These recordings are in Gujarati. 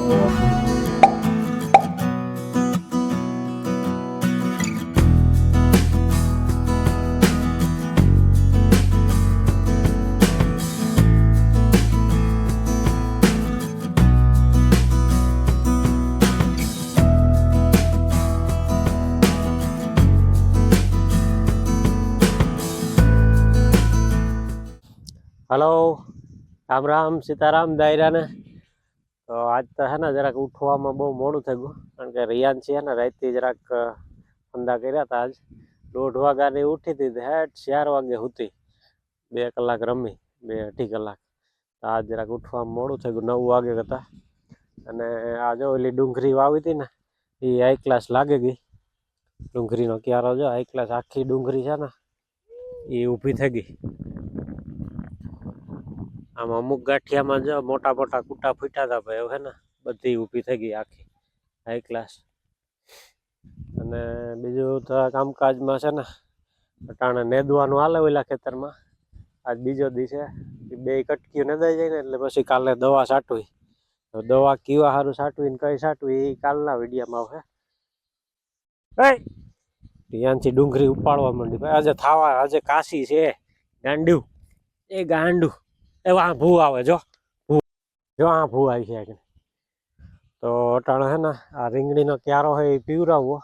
हेलो राम राम सीताराम दायरा ने तो आज तो है ना जरा उठवा में बहु मोड़ू थे गયું कारण के रियांशी है ना रात जरा फंदा कर्या था आज 1:30 वाग्यानी उठी थी हेठ 4 वागे हुती 2 कलाक रमी 2-2.5 कलाक आज जरा उठवा में मोड़ू थे गયું 9 वागे हता अने आ जो ओली डુંગળી वावी थी ने ई हाई क्लास लागे गई डુંગળી नो क्यारो जो हाई क्लास आखी डુંગળી छे ने ई ऊभी थई गई आम अमुक गाठिया में जो मोटा मोटा कूटा फूटा था भाई है ना बधी ऊभी थई गई आखी हाई क्लास अने बीजू तो कामकाज में छे ने अटाणे नेदवानुं हाले ओला खेतर में आज बीजो दी छे बे कटकीओ नेदाई जाय ने એટલે પછી કાલે દવા છાંટવી તો દવા કેવા હારું છાંટવી ને કઈ છાંટવી એ કાલના વિડિયામાં આવશે એ રિયાંશી ડુંગળી ઉપાડવા માંડી ભાઈ આજે થાવા આજે કાશી છે ગાંડુ એ ગાંડુ ए वहाँ भू आवे जो हाँ भू आई है तो अटाणे है ना आ રીંગણી नो क्यारो है पीवरावो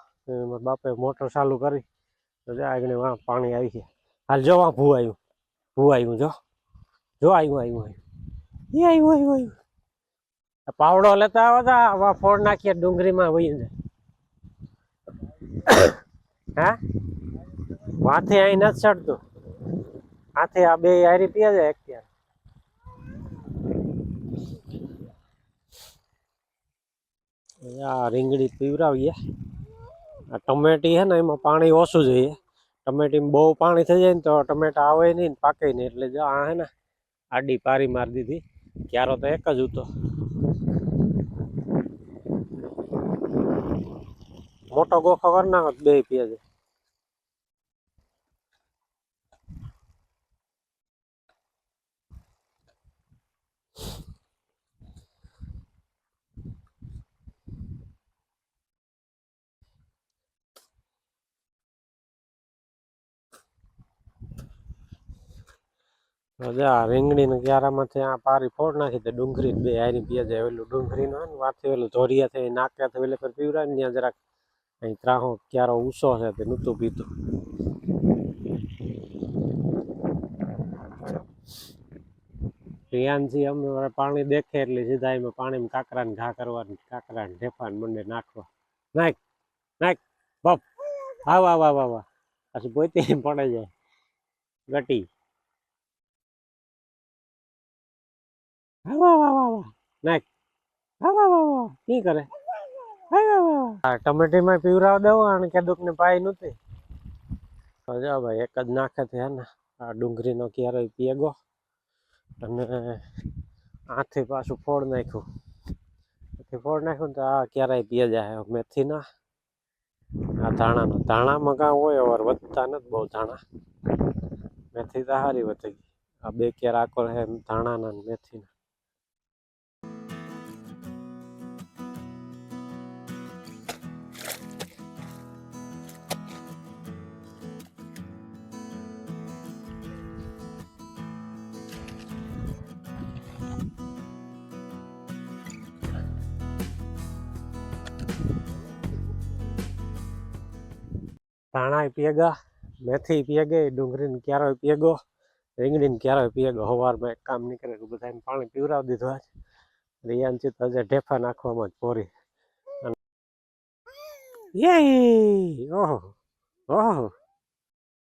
बापे मोटर चालू करी तो आगणे वहाँ पानी आई है हाल जो वहाँ भू आयु जो जो आयु आयु आयु ये आयु आयु आयु पावड़ो लेता आवा था वहाँ फोड़ नाखिए डુંગળી में वही हाँ वहाँ थी आई न चढ़तो हाथे आ बे यारी पिया जाए एक રીંગણી પીવરાવીએ આ ટમેટી है ને એમાં પાણી ઓછું જોઈએ ટમેટીમાં બહુ પાણી થઈ જાય ને તો ટમેટા આવે નહીં ને પાકે નહીં એટલે જો આ હે ને આડી પારી મારી દીધી ક્યારો તો એક જ હતો મોટો ગોખો કરી નાખો બે પીએ છે आ રીંગણી ने क्यारा माथे आ पारी फोड़ नाखी तो डુંગળી बे हारी पिया जाए ओलू डુંગળી नो वाथे ओलू धोरिया थे नाक्या थे ओले पर पीवरा ने जरा अहीं त्राहो क्यारो ऊसो छे ते नतो पीतो रियांशी हम पानी देखे એટલે સીધા એમાં પાણીમાં કાકરાને ઘા કરવાની કાકરાને ઢેફાને મંડે નાખવા નાખ નાખ બાપ આ વાહ વાહ વાહ વાહ પછી પોતે પડે જાય ગટી वाह वाह वाह वाह नाख वाह वाह वाह वाह की करे वाह वाह वाह टमेटी में पीवराव देवो અને કેદુક ને પાઈ નતી તો જો ભાઈ એક જ નાખે છે ને આ ડુંગળીનો ક્યારો પીગો અને આથી પાછું ફોડ નાખ્યું તો આ ક્યારાય પીએ જાય મેથી ના આ ધાણામાં કાં હોય ઓર વધતા નથી બહુ ધાણા મેથી તો હારી વધી ગઈ આ બે ક્યારા આકો હે ધાણાના ને મેથીના धाणा पीएगा मेथी पीएगे डુંગળી ने क्यारो पीएगो રીંગણી ने क्यारो पीएगो हवार में एक काम नहीं करे बधाने पानी पीवराव दीधो आज रियांशी तो हजे ढेफा नाखवामां ज पोरी ये ओहो ओहो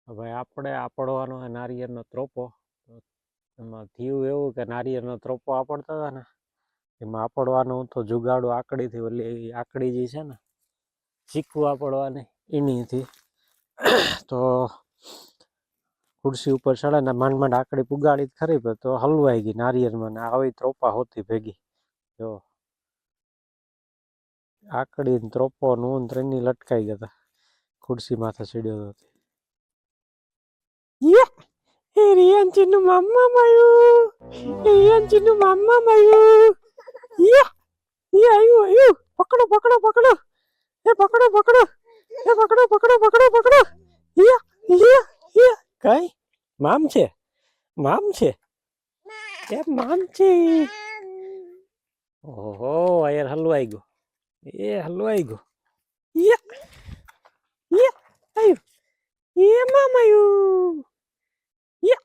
भाई आपणे आपड़वानो नारिયેળનો ત્રોપો એમાં થયું એવું કે નારિયેળનો ત્રોપો આપડતા હતા ને એમાં આપડવાનો તો જુગાડો આકડીથી ઓલી આકડી જે છે ને શીખવું આપડવાની એની થી तो कुर्सी ऊपर चढ़े ने માંડ માંડ आकड़ी पुगाड़ी खरी पर तो हलवाई गई नारिયેળ में आई त्रोपा होती भेगी जो आकड़ी त्रोपो नून त्रेनी लटकाई गया कुर्सी माथे चढ़्यो तो रियांशी नु मम्मा मायू रियांशी नु मम्मा मायू ये आयु आयु पकड़ो पकड़ो पकड़ो ये पकड़ो पकड़ो ये पकड़ो पकड़ो पकड़ो पकड़ो ये कई माम छे એ મામ છે ઓહો યાર હલવાઈ ગયો એ હલવાઈ ગયો યે યે આયુ એ મામ આયુ યે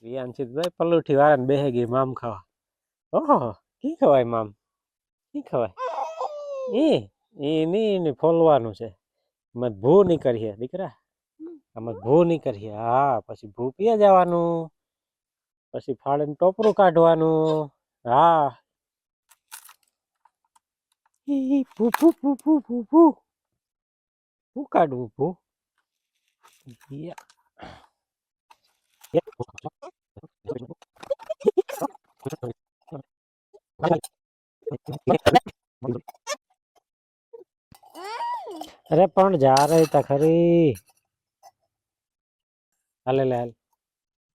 રિયાંશિત ભાઈ પલોઠી વાળાને બેહી ગઈ મામ ખાવા ઓહો કી ખવાય મામ કી ખવાય એ ફોલવાનું છે મત ભૂ નહીં કરીએ દીકરા આમાં ભૂ નહીં કરીએ હા પછી ભૂ પીએ જવાનું પછી ફાળીને ટોપરું કાઢવાનું હા ભૂ ભૂ ભૂ ભૂ ભૂ ભૂ ભૂ કાઢવું ભૂ અરે પણ જા રહી તા ખરી હાલે લે હાલ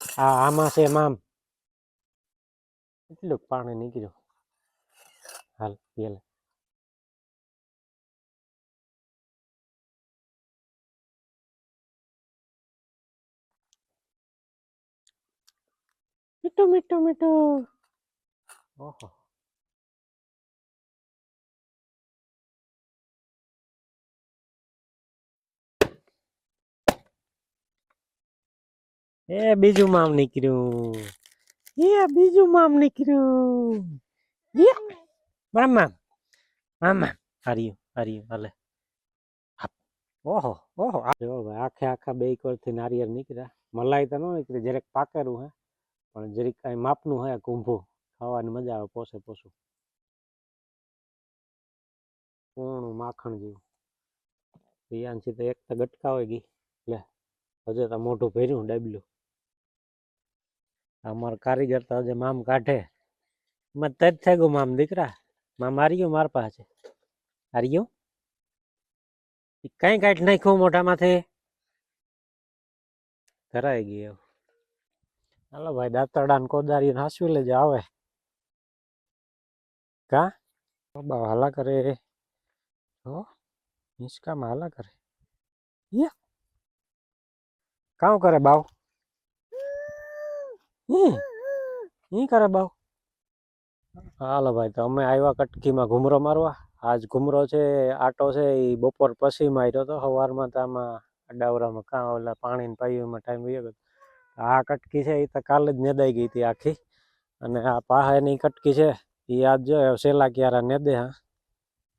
હા આમાં છે મામ એટલું પાણી નીકળ્યું હાલ પીએ લે મીઠું મીઠું મીઠું ઓહો એ બીજું મામ નીકળ્યું એ બીજું મામ નીકળ્યું મામ મામ મામ હાર્યું હાર્યું હાલે ઓહો ઓહો જો ભાઈ આખે આખા બે કોરથી નારિયેળ નીકળ્યા મલાઈ તો ન નીકળી જરીક પાકેલું હે પણ જરીક કાંઈ માપનું હે કુંભું ખાવાની મજા આવે પોસે પોસું કોણું માખણ જેવું રિયાંશી તો એક તો ગટકા હોય ગઈ લે હજે તો મોઢું ભર્યું ડબલું અમાર કારીગર તો હજે મામ કાઢે મત જ થઈ ગયું મામ દીકરા મામ હારી ગયું માર પાસે હારી ગયું કઈ કાઢ નાખ્યું મોઢામાંથી ધરાઈ ગયું હાલો ભાઈ દાંતરડા ને કોદારી હાસવી લેજો આવે કા બા હાલા કરે હો નિષ્કામાં હાલા કરે કામ કરે બાવ ઈ કરે બાવ હાલો ભાઈ તો અમે આવ્યા કટકીમાં ઘુમરો મારવા આજ ઘુમરો છે આટો છે એ બપોર પછી માર્યો તો સવારમાં તો આમાં અડાવરામાં કાં ઓલા પાણીને પાઈમાં ટાઈમ વયો ગયો આ કટકી છે એ તો કાલે જ નેદાઈ ગઈ હતી આખી અને આ પાહાની કટકી છે એ આજ જો સેલા ક્યારા નેદે હા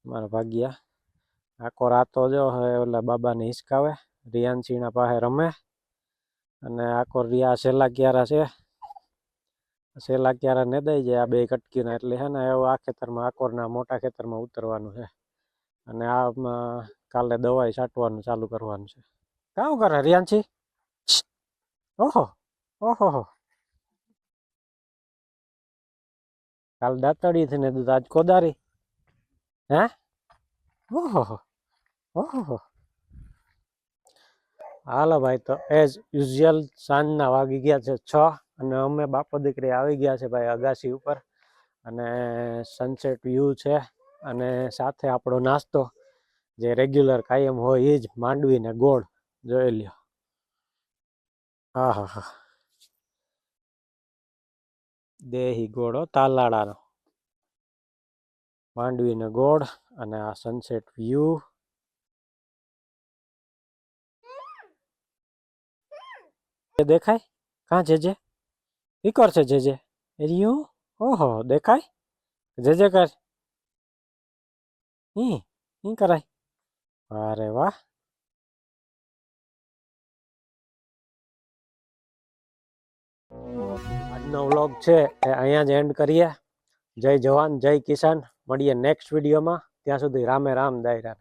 મારા ભાગ્યા આખો રાતો જો હવે ઓલા બાબાને હિસકાવે રિયાંશીના પાસે રમે અને આખો રિયા સેલા ક્યારા છે સેલા ક્યારા નેદાઈ જાય આ બે કટકીના એટલે છે ને એવું આ ખેતરમાં આકોરના મોટા ખેતરમાં ઉતરવાનું છે અને આમાં કાલે દવાઈ છાંટવાનું ચાલુ કરવાનું છે કામ કરે રિયાંશી ઓહો ઓહો કાલ દાંતડી થી ને દૂધ આજ કોદારી હે ઓહો ઓહો હાલો ભાઈ તો એઝ યુઝ્યુઅલ સાંજના વાગી ગયા છે 6 અને અમે બાપો દીકરી આવી ગયા છે ભાઈ અગાસી ઉપર અને સનસેટ વ્યૂ છે અને સાથે આપણો નાસ્તો જે રેગ્યુલર કાયમ હોય એ જ માંડવી ને ગોળ જોઈ લ્યો હા હા હા દેહી ગોળો તાલાળાનો માંડવી ને ગોળ અને આ સનસેટ વ્યૂ દેખાય કાં જે ઈ કરશે જે રિયું ઓહો દેખાય જે કર ઈ કરાય અરે વાહ આજનો વ્લોગ છે એ અહીંયા જ એન્ડ કરીએ જય જવાન જય કિસાન મળીએ નેક્સ્ટ વિડીયોમાં ત્યાં સુધી રામે રામ દાયરા